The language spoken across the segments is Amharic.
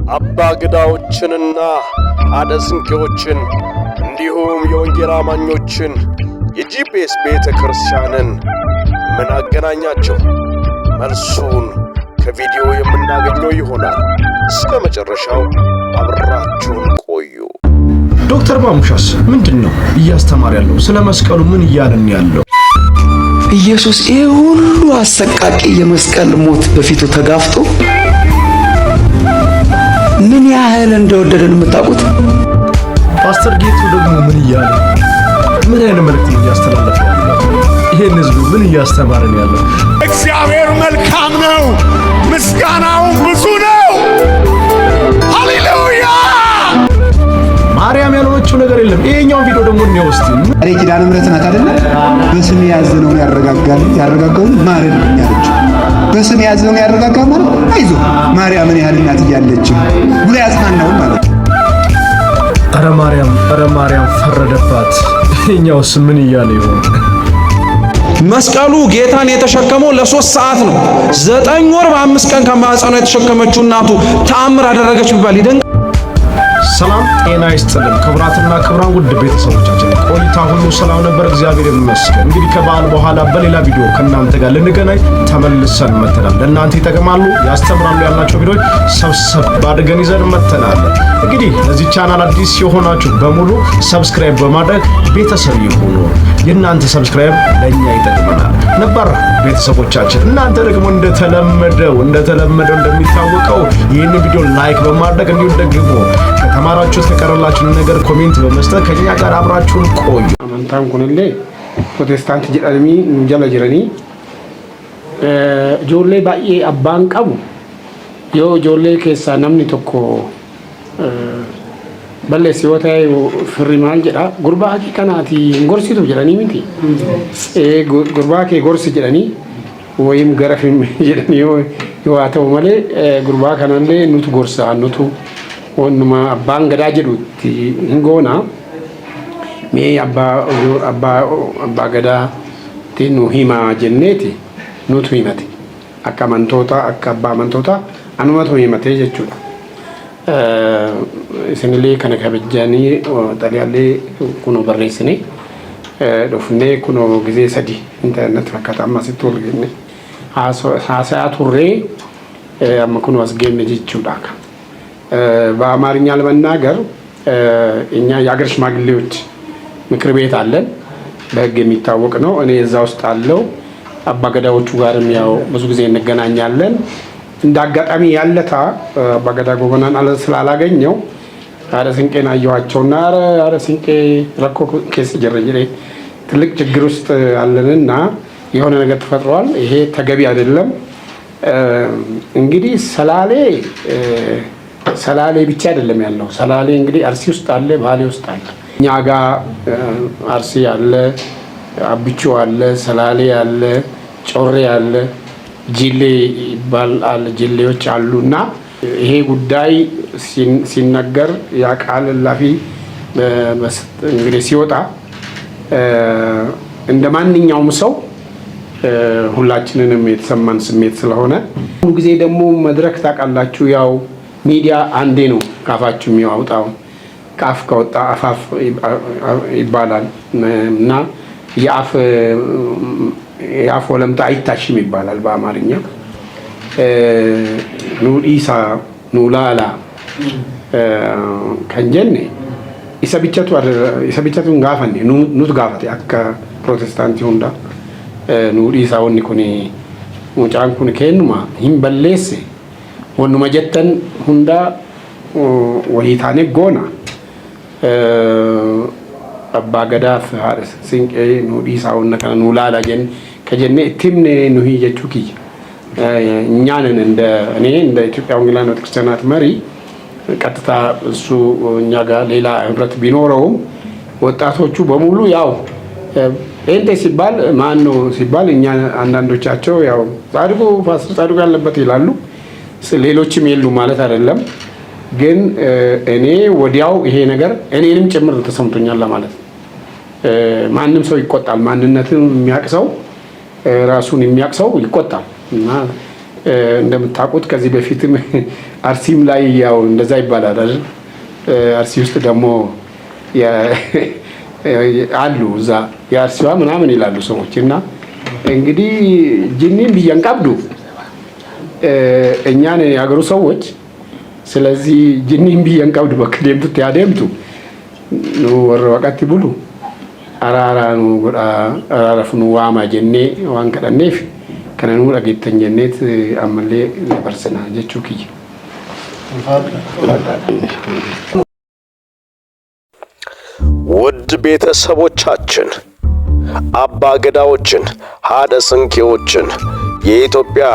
አባ ገዳዎችንና አደስንቄዎችን እንዲሁም የወንጌል አማኞችን የጂፒኤስ ቤተክርስቲያንን ምን አገናኛቸው? መልሱን ከቪዲዮ የምናገኘው ይሆናል። እስከ መጨረሻው አብራችሁን ቆዩ። ዶክተር ማሙሻስ ምንድነው እያስተማረ ያለው? ስለ መስቀሉ ምን እያለን ያለው? ኢየሱስ ይሄ ሁሉ አሰቃቂ የመስቀል ሞት በፊቱ ተጋፍጦ ምን ያህል እንደወደደን የምታውቁት? ፓስተር ጌቱ ደግሞ ምን እያለ ምን አይነት መልእክት እያስተላለፈ ያለው? ይሄን ህዝብ ምን እያስተማረን ያለው? እግዚአብሔር መልካም ነው፣ ምስጋናው ብዙ ነው። ሃሌሉያ! ማርያም ያልሆነችው ነገር የለም። ይሄኛው ቪዲዮ ደግሞ ነው ውስጥ አሬ ኪዳነ ምሕረት ናት አይደል? በስም ያዘነውን ያረጋጋውን ማረን ያለች በስም ያዘነውን ያረጋጋ ማለት አይዞ ማርያምን ያህል እናት እያለች ጉላ ያጽናናው ማለት። አረ ማርያም ፈረደባት። ይሄኛውስ ምን እያለ ይሆን? መስቀሉ ጌታን የተሸከመው ለ3 ሰዓት ነው። 9 ወር በ5 ቀን ከማህፀኗ የተሸከመችው እናቱ ተአምር አደረገች ቢባል ይደንቅ። ሰላም ጤና ይስጥልን ክቡራትና ክቡራን ውድ ቤተሰቦቻችን፣ ቆይታ ሁሉ ሰላም ነበር፣ እግዚአብሔር ይመስገን። እንግዲህ ከበዓል በኋላ በሌላ ቪዲዮ ከእናንተ ጋር ልንገናኝ ተመልሰን መተናል። ለእናንተ ይጠቅማሉ ያስተምራሉ ያልናቸው ቪዲዮዎች ሰብሰብ አድርገን ይዘን መተናል። እንግዲህ ለዚህ ቻናል አዲስ የሆናችሁ በሙሉ ሰብስክራይብ በማድረግ ቤተሰብ ይሁኑ። የእናንተ ሰብስክራይብ ለእኛ ይጠቅመናል። ነበር ቤተሰቦቻችን እናንተ ደግሞ እንደተለመደው እንደሚታወቀው ይህን ቪዲዮ ላይክ በማድረግ እንዲሁ ደግሞ ከተማራችሁት ከቀረላችሁ ነገር ኮሜንት በመስጠት ከኛ ጋር አብራችሁን ቆዩ። አማንታን ኩንሌ ፕሮቴስታንት ጀዳሚ እንጀላ ጅረኒ ጆሌ ባዬ አባን ቀቡ ዮ ጆሌ ኬሳ ነምኒ ቶኮ በለስ ወታይ ፍሪማን ጀዳ ጉርባ ሐቂቀናቲ ጎርሲቱ ጀዳኒ ሚቲ ጉርባ ከ ጎርሲ ጀዳኒ ወይም ገረፍም ጀዳኒ ዮ አተው ማለ ጉርባ ከናለ ኑቱ ጎርሳ ኑቱ ወንማ አባን ገዳ ጀዱት እንጎና ሜ አባ ገዳ ቲኑ ሂማ ጀኔቲ ኑቱ ሂመቲ አካ መንቶታ አካ አባ መንቶታ አኑመቱ ሂመቴ ጀቹዳ ስንሌ ከነከበጃኒ ጠሊያሌ ኩኖ በሬስኔ ዶፍኔ ኩኖ ጊዜ ሰዲ ኢንተርኔት ፈካታማ ሲቶል ገኔ ሀሳያቱሬ አመኩኖ አስገኘ ጀቹዳ በአማርኛ ለመናገር እኛ የአገር ሽማግሌዎች ምክር ቤት አለን፣ በህግ የሚታወቅ ነው። እኔ እዛ ውስጥ አለው። አባገዳዎቹ ጋርም ያው ብዙ ጊዜ እንገናኛለን። እንዳጋጣሚ ያለታ አባገዳ ጎበናን ስላላገኘው አረ ስንቄን አየኋቸውና አረ ስንቄ ረኮ ኬስ ጀረጀሬ ትልቅ ችግር ውስጥ አለንና የሆነ ነገር ተፈጥሯል፣ ይሄ ተገቢ አይደለም። እንግዲህ ሰላሌ ብቻ አይደለም ያለው። ሰላሌ እንግዲህ አርሲ ውስጥ አለ፣ ባሌ ውስጥ አለ። እኛ ጋር አርሲ አለ፣ አብቹ አለ፣ ሰላሌ አለ፣ ጮሬ አለ፣ ጂሌ ይባላል፣ ጂሌዎች አሉና ይሄ ጉዳይ ሲነገር ያ ቃል ላፊ እንግዲህ ሲወጣ እንደ ማንኛውም ሰው ሁላችንንም የተሰማን ስሜት ስለሆነ ሁሉ ጊዜ ደግሞ መድረክ ታውቃላችሁ ያው ሚዲያ አንዴ ነው ካፋችሁ የሚያወጣው። ካፍ ከወጣ አፋፍ ይባላል እና የአፍ ወለምታ አይታሽም ይባላል በአማርኛ። ኑዲሳ ኑላላ ከንጀኔ ኢሰብቸቱን ጋፈኔ ኑት ጋፈቴ አካ ፕሮቴስታንት ሁንዳ ኑዲሳ ወኒ ኩኒ ሙጫን ኩኒ ኬኑማ ሂም በሌሴ ወንማ ጀተን ሁንዳ ወሂታኔ ጎና አባ ገዳፍ ሀርስ ሲንቄ ኑዲሳ ወነከ ኑላላ ጀን ከጀኔ እትምኔ ኑሂ ጀቹኪ እኛንን እንደ ኢትዮጵያ ወንጌላውያን ቤተክርስቲያናት መሪ ቀጥታ እሱ እኛ ጋር ሌላ ህብረት ቢኖረውም ወጣቶቹ በሙሉ ያው ጴንጤ ሲባል ማን ነው ሲባል እኛ አንዳንዶቻቸው ያው ጻድቁ ያለበት ይላሉ። ሌሎችም የሉ ማለት አይደለም። ግን እኔ ወዲያው ይሄ ነገር እኔንም ጭምር ተሰምቶኛል ማለት ነው። ማንም ሰው ይቆጣል። ማንነትን የሚያቅሰው ራሱን የሚያቅሰው ይቆጣል እና እንደምታውቁት ከዚህ በፊትም አርሲም ላይ ያው እንደዛ ይባላል አይደል? አርሲ ውስጥ ደግሞ አሉ እዛ የአርሲዋ ምናምን ይላሉ ሰዎች እና እንግዲህ ጅኒን ቢያን ቀብዱ እኛን ያገሩ ሰዎች ስለዚህ ጅኒን ቢያን ቀብዱ በከደምቱ ያደምቱ ነው ወረቀት ብሉ አራራኑ አራራፍኑ ዋማ ጀኔ ዋን ከደኔፍ ከነኑ ለጌተን ጀኔት አመሌ ለበርሰና ጀቹኪ ውድ ቤተሰቦቻችን አባ ገዳዎችን ሀደ ስንቄዎችን የኢትዮጵያ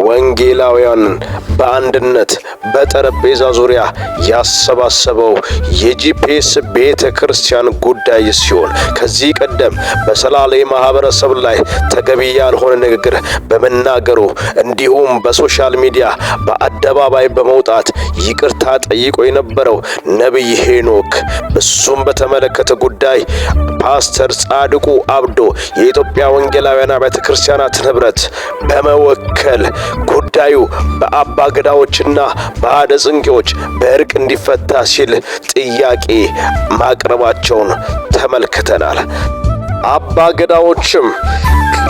ወንጌላውያንን በአንድነት በጠረጴዛ ዙሪያ ያሰባሰበው የጂፒኤስ ቤተ ክርስቲያን ጉዳይ ሲሆን ከዚህ ቀደም በሰላሌ ማህበረሰብ ላይ ተገቢ ያልሆነ ንግግር በመናገሩ እንዲሁም በሶሻል ሚዲያ በአደባባይ በመውጣት ይቅርታ ጠይቆ የነበረው ነብይ ሄኖክ እሱም በተመለከተ ጉዳይ ፓስተር ጻድቁ አብዶ የኢትዮጵያ ወንጌላውያን ቤተ ክርስቲያናት ህብረት በመወከል ጉዳዩ በአባ ገዳዎችና በሀደ ስንቄዎች በእርቅ እንዲፈታ ሲል ጥያቄ ማቅረባቸውን ተመልክተናል። አባ ገዳዎችም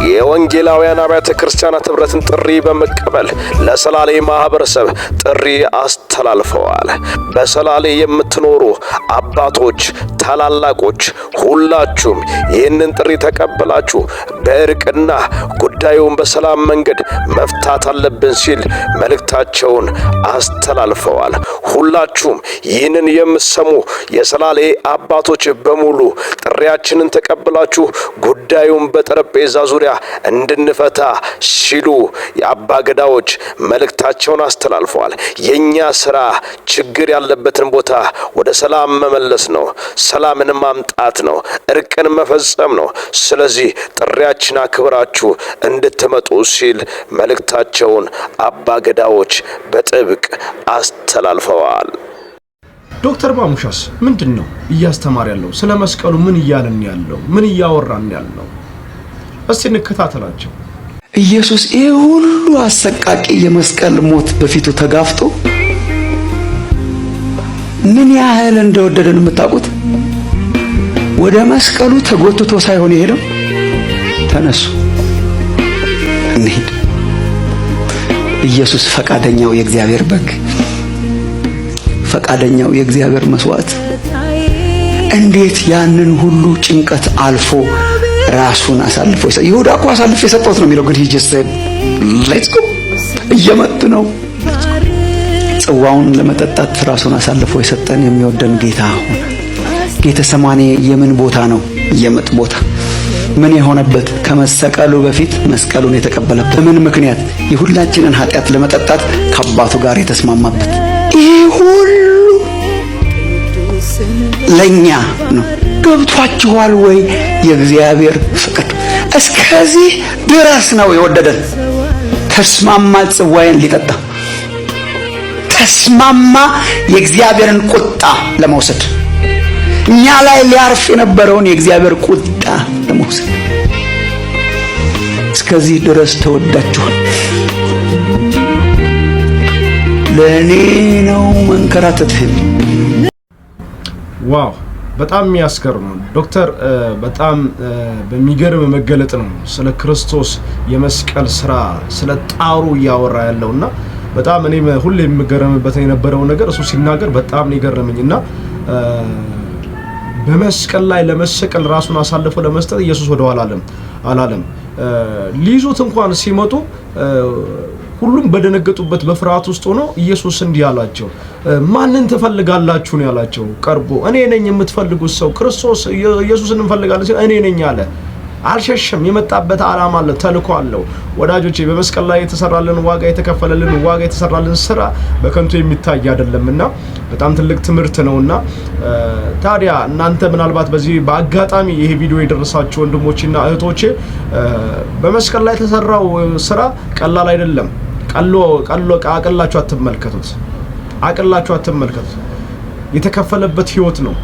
የወንጌላውያን አብያተ ክርስቲያናት ህብረትን ጥሪ በመቀበል ለሰላሌ ማህበረሰብ ጥሪ አስተላልፈዋል። በሰላሌ የምትኖሩ አባቶች፣ ታላላቆች ሁላችሁም ይህንን ጥሪ ተቀበላችሁ በእርቅና ጉዳዩን በሰላም መንገድ መፍታት አለብን ሲል መልእክታቸውን አስተላልፈዋል። ሁላችሁም ይህንን የምትሰሙ የሰላሌ አባቶች በሙሉ ጥሪያችንን ተቀበላችሁ ጉዳዩን በጠረጴዛ ዙሪያ እንድንፈታ ሲሉ የአባ ገዳዎች መልእክታቸውን አስተላልፈዋል። የኛ ስራ ችግር ያለበትን ቦታ ወደ ሰላም መመለስ ነው፣ ሰላምን ማምጣት ነው፣ እርቅን መፈጸም ነው። ስለዚህ ጥሪያችን አክብራችሁ እንድትመጡ ሲል መልእክታቸውን አባ ገዳዎች በጥብቅ አስተላልፈዋል። ዶክተር ማሙሻስ ምንድነው እያስተማር ያለው? ስለ መስቀሉ ምን እያለን ያለው? ምን እያወራን ያለው? እስቲ እንከታተላቸው። ኢየሱስ ይሄ ሁሉ አሰቃቂ የመስቀል ሞት በፊቱ ተጋፍጦ ምን ያህል እንደወደደን የምታውቁት? ወደ መስቀሉ ተጎትቶ ሳይሆን የሄደው ተነሱ እንሂድ። ኢየሱስ ፈቃደኛው የእግዚአብሔር በግ፣ ፈቃደኛው የእግዚአብሔር መስዋዕት እንዴት ያንን ሁሉ ጭንቀት አልፎ ራሱን አሳልፎ ይሰጣል። ይሁዳ እኮ አሳልፎ የሰጠው ነው የሚለው ግን he just said let's go እየመጡ ነው። ጽዋውን ለመጠጣት ራሱን አሳልፎ የሰጠን የሚወደን ጌታ ሆነ። ጌተሰማኒ የምን ቦታ ነው? የምጥ ቦታ። ምን የሆነበት? ከመሰቀሉ በፊት መስቀሉን የተቀበለበት። ምን ምክንያት? የሁላችንን ኃጢአት ለመጠጣት ከአባቱ ጋር የተስማማበት። ይሄ ሁሉ ለኛ ነው። ገብቷችኋል ወይ? የእግዚአብሔር ፍቅር እስከዚህ ድረስ ነው የወደደን። ተስማማ ጽዋዬን ሊጠጣ፣ ተስማማ የእግዚአብሔርን ቁጣ ለመውሰድ፣ እኛ ላይ ሊያርፍ የነበረውን የእግዚአብሔር ቁጣ ለመውሰድ። እስከዚህ ድረስ ተወዳችኋል። ለእኔ ነው መንከራተትህ። ዋው በጣም የሚያስገርም ነው። ዶክተር በጣም በሚገርም መገለጥ ነው ስለ ክርስቶስ የመስቀል ስራ ስለ ጣሩ ያወራ ያለውና በጣም እኔ ሁሌ የምገረምበት የነበረው ነገር እሱ ሲናገር በጣም ነው የገረመኝና በመስቀል ላይ ለመሰቀል ራሱን አሳልፎ ለመስጠት ኢየሱስ ወደኋላ አላለም። ሊይዙት እንኳን ሲመጡ ሁሉም በደነገጡበት በፍርሃት ውስጥ ሆኖ ኢየሱስ እንዲህ አላቸው፣ ማንን ትፈልጋላችሁ ነው ያላቸው። ቀርቦ እኔ ነኝ የምትፈልጉት ሰው ክርስቶስ ኢየሱስን እንፈልጋለን ሲል እኔ ነኝ አለ። አልሸሸም። የመጣበት ዓላማ አለ፣ ተልኮ አለው። ወዳጆቼ በመስቀል ላይ የተሰራልን ዋጋ የተሰራልን ስራ በከንቱ የሚታይ አይደለምና በጣም ትልቅ ትምህርት ነውና ታዲያ እናንተ ምናልባት በዚህ በአጋጣሚ ይሄ ቪዲዮ የደረሳችሁ ወንድሞችና እህቶቼ በመስቀል ላይ የተሰራው ስራ ቀላል አይደለም። አቅላችሁ አትመልከቱት። የተከፈለበት ህይወት ነው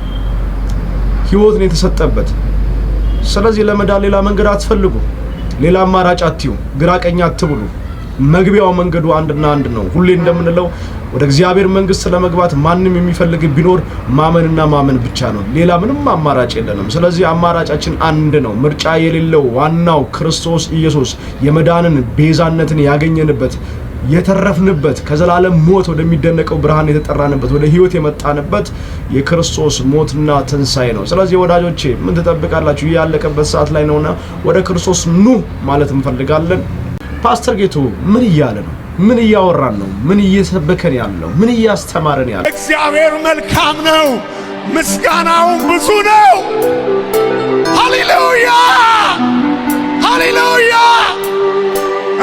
የተሰጠበት። ስለዚህ ለመዳን ሌላ መንገድ አትፈልጉ፣ ሌላ አማራጭ አትዩ፣ ግራ ቀኝ አትብሉ። መግቢያው መንገዱ አንድና አንድ ነው። ሁሌ እንደምንለው ወደ እግዚአብሔር መንግስት ለመግባት ማንም የሚፈልግ ቢኖር ማመንና ማመን ብቻ ነው። ሌላ ምንም አማራጭ የለንም። ስለዚህ አማራጫችን አንድ ነው። ምርጫ የሌለው ዋናው ክርስቶስ ኢየሱስ የመዳንን ቤዛነትን ያገኘንበት የተረፍንበት ከዘላለም ሞት ወደሚደነቀው ብርሃን የተጠራንበት ወደ ህይወት የመጣንበት የክርስቶስ ሞትና ትንሳኤ ነው። ስለዚህ ወዳጆቼ ምን ተጠብቃላችሁ? ያለቀበት ሰዓት ላይ ነውና ወደ ክርስቶስ ኑ ማለት እንፈልጋለን። ፓስተር ጌቱ ምን እያለ ነው? ምን እያወራን ነው? ምን እየሰበከን ያለው? ምን እያስተማረን ያለው? እግዚአብሔር መልካም ነው፣ ምስጋናው ብዙ ነው። ሃሌሉያ ሃሌሉያ።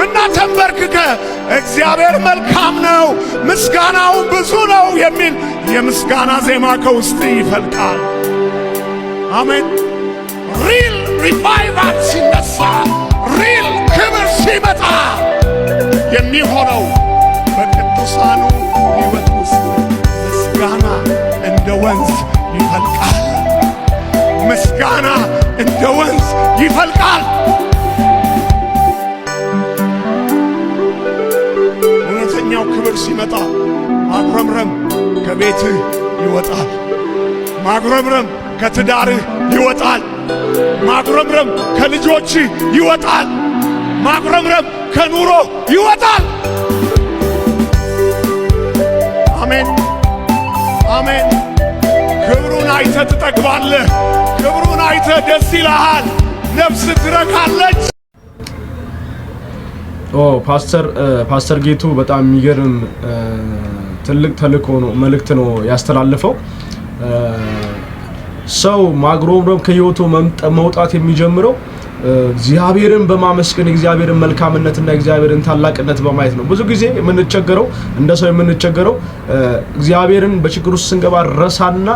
እና ተንበርክከ እግዚአብሔር መልካም ነው፣ ምስጋናው ብዙ ነው የሚል የምስጋና ዜማ ከውስጥ ይፈልቃል። አሜን። ሪል ሪቫይቫል ሲነሳ፣ ሪል ክብር ሲመጣ የሚሆነው በቅዱሳኑ ሕይወት ውስጥ ምስጋና እንደ ወንዝ ይፈልቃል። ምስጋና እንደ ወንዝ ይፈልቃል። እውነተኛው ክብር ሲመጣ ማጉረምረም ከቤትህ ይወጣል። ማጉረምረም ከትዳርህ ይወጣል። ማጉረምረም ከልጆችህ ይወጣል። ማጉረምረም ከኑሮ ይወጣል። አሜን አሜን። ክብሩን አይተህ ትጠግባለህ። ክብሩን አይተህ ደስ ይልሃል። ነፍስ ትረካለች። ፓስተር ጌቱ በጣም የሚገርም ትልቅ ተልእኮ ነው፣ መልእክት ነው ያስተላልፈው። ሰው ማጉረምረም ከህይወቱ መውጣት የሚጀምረው እግዚአብሔርን በማመስገን እግዚአብሔርን መልካምነትና እግዚአብሔርን ታላቅነት በማየት ነው። ብዙ ጊዜ የምንቸገረው እንደ ሰው የምንቸገረው እግዚአብሔርን በችግር ውስጥ ስንገባ ረሳና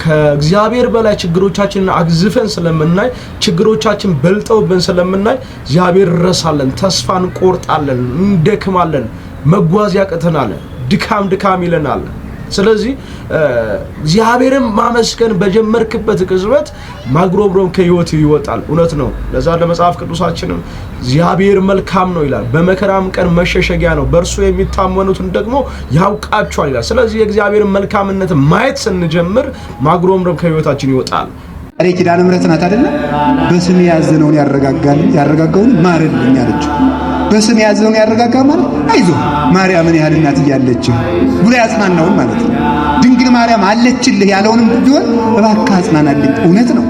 ከእግዚአብሔር በላይ ችግሮቻችንን አግዝፈን ስለምናይ ችግሮቻችን በልጠውብን ስለምናይ እግዚአብሔር ረሳለን፣ ተስፋ እንቆርጣለን፣ እንደክማለን፣ መጓዝ ያቅተናል፣ ድካም ይለናል። ስለዚህ እግዚአብሔርን ማመስገን በጀመርክበት ቅጽበት ማጉረምረም ከህይወት ይወጣል። እውነት ነው። ለዛ ለመጽሐፍ ቅዱሳችንም እግዚአብሔር መልካም ነው ይላል። በመከራም ቀን መሸሸጊያ ነው፣ በእርሱ የሚታመኑትን ደግሞ ያውቃቸዋል ይላል። ስለዚህ የእግዚአብሔርን መልካምነት ማየት ስንጀምር ማጉረምረም ከህይወታችን ይወጣል። አሬ ኪዳነ ምሕረት ናት አይደለ? በስም ያዘነውን ያረጋጋውን ማረልኝ አለች። በስም ያዘነውን ያረጋጋ ማለት አይዞ ማርያምን ያህል እናት እያለች ብሎ ያጽናናውን ማለት ነው። ድንግል ማርያም አለችልህ ያለውንም ቢሆን እባክህ አጽናናልኝ። እውነት ነው።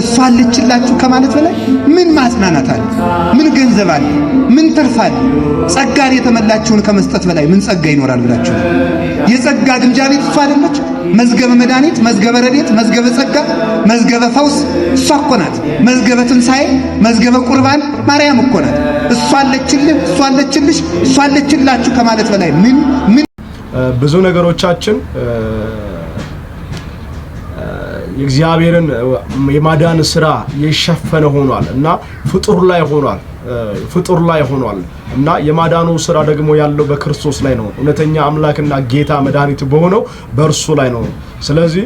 እሷ አለችላችሁ ከማለት በላይ ምን ማጽናናት አለ? ምን ገንዘብ አለ? ምን ትርፍ አለ? ጸጋን የተመላችውን ከመስጠት በላይ ምን ጸጋ ይኖራል ብላችሁ? የጸጋ ግምጃ ቤት እሷ አይደለች? መዝገበ መድኃኒት፣ መዝገበ ረድኤት፣ መዝገበ ጸጋ፣ መዝገበ ፈውስ እሷ እኮ ናት። መዝገበ ትንሣኤ፣ መዝገበ ቁርባን ማርያም እኮ ናት። እሷ አለችልህ፣ እሷ አለችልሽ፣ እሷ አለችላችሁ ከማለት በላይ ምን ብዙ ነገሮቻችን የእግዚአብሔርን የማዳን ስራ የሸፈነ ሆኗል እና ፍጡር ላይ ሆኗል እና የማዳኑ ስራ ደግሞ ያለው በክርስቶስ ላይ ነው። እውነተኛ አምላክና ጌታ መድኃኒት በሆነው በእርሱ ላይ ነው። ስለዚህ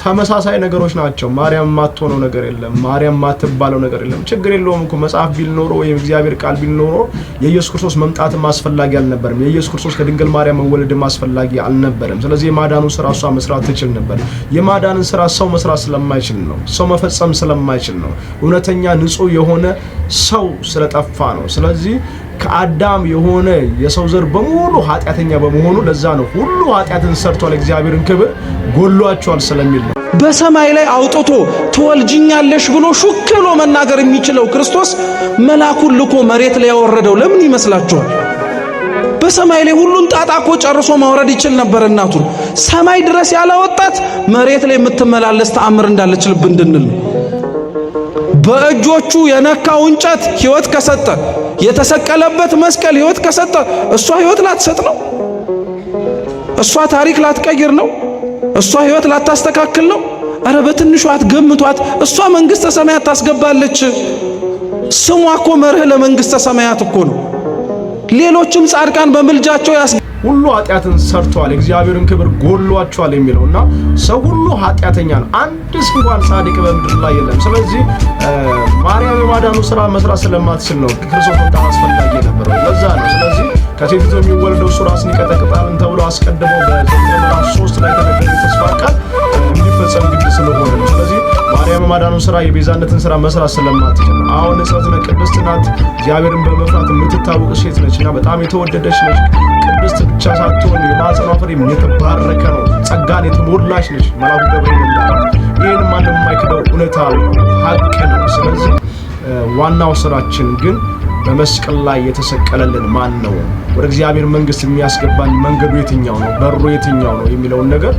ተመሳሳይ ነገሮች ናቸው። ማርያም ማትሆነው ነገር የለም። ማርያም ማትባለው ነገር የለም። ችግር የለውም እኮ መጽሐፍ ቢል ኖሮ ወይም እግዚአብሔር ቃል ቢል ኖሮ የኢየሱስ ክርስቶስ መምጣትም አስፈላጊ አልነበረም። የኢየሱስ ክርስቶስ ከድንግል ማርያም መወለድም አስፈላጊ አልነበረም። ስለዚህ የማዳኑ ስራ እሷ መስራት ትችል ነበር። የማዳንን ስራ ሰው መስራት ስለማይችል ነው። ሰው መፈጸም ስለማይችል ነው። እውነተኛ ንጹህ የሆነ ሰው ስለጠፋ ነው። ስለዚህ ከአዳም የሆነ የሰው ዘር በሙሉ ኃጢአተኛ በመሆኑ ለዛ ነው ሁሉ ኃጢአትን ሰርቷል፣ እግዚአብሔርን ክብር ጎሏቸዋል ስለሚል ነው። በሰማይ ላይ አውጥቶ ትወልጅኛለሽ ብሎ ሹክ ብሎ መናገር የሚችለው ክርስቶስ መልአኩን ልኮ መሬት ላይ ያወረደው ለምን ይመስላችኋል? በሰማይ ላይ ሁሉን ጣጣ እኮ ጨርሶ ማውረድ ይችል ነበር። እናቱን ሰማይ ድረስ ያላወጣት መሬት ላይ የምትመላለስ ተአምር እንዳለች ልብ እንድንል ነው። በእጆቹ የነካው እንጨት ሕይወት ከሰጠ፣ የተሰቀለበት መስቀል ሕይወት ከሰጠ እሷ ሕይወት ላትሰጥ ነው? እሷ ታሪክ ላትቀይር ነው? እሷ ሕይወት ላታስተካክል ነው? አረ በትንሹ አትገምቷት። እሷ መንግስተ ሰማያት ታስገባለች። ስሟ እኮ መርህ ለመንግስተ ሰማያት እኮ ነው። ሌሎችም ጻድቃን በምልጃቸው ሁሉ ኃጢአትን ሰርተዋል እግዚአብሔርን ክብር ጎድሏቸዋል የሚለውና ሰው ሁሉ ኃጢአተኛ ነው አንድስ እንኳን ጻድቅ በምድር ላይ የለም ስለዚህ ማርያም የማዳኑ ሥራ መስራት ስለማትችል ነው ክርስቶስ ወጣ አስፈላጊ ነበር ለዛ ነው ስለዚህ ከሴቲቱ የሚወለደው እሱ ራስን ይቀጠቅጣል ተብሎ አስቀድሞ በዘፍጥረት ምዕራፍ 3 ላይ ተነገረ ተስፋ ቃል እንዲፈጸም ግድ ስለሆነ ነው ስለዚህ ማርያም የማዳኑ ሥራ የቤዛነትን ሥራ መስራት ስለማትችል አሁን ንጽሕት ቅድስት ናት እግዚአብሔርን በመፍራት የምትታወቅ ሴት ነችና በጣም የተወደደች ነች ቅድስት ብቻ ሳትሆን የማኅፀኗ ፍሬም የተባረከ ነው ጸጋን የተሞላች ነች መልአኩ ገብርኤል እንዳለው ይህን ማንም የማይክደው እውነታ ሀቅ ነው ስለዚህ ዋናው ሥራችን ግን በመስቀል ላይ የተሰቀለልን ማን ነው ወደ እግዚአብሔር መንግስት የሚያስገባን መንገዱ የትኛው ነው በሩ የትኛው ነው የሚለውን ነገር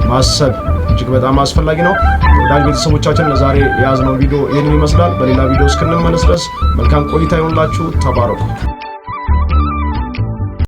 ማሰብ እጅግ በጣም አስፈላጊ ነው ወዳጅ ቤተሰቦቻችን ለዛሬ የያዝነው ቪዲዮ ይህንን ይመስላል በሌላ ቪዲዮ እስክንመለስ ድረስ መልካም ቆይታ ይሁንላችሁ ተባረኩ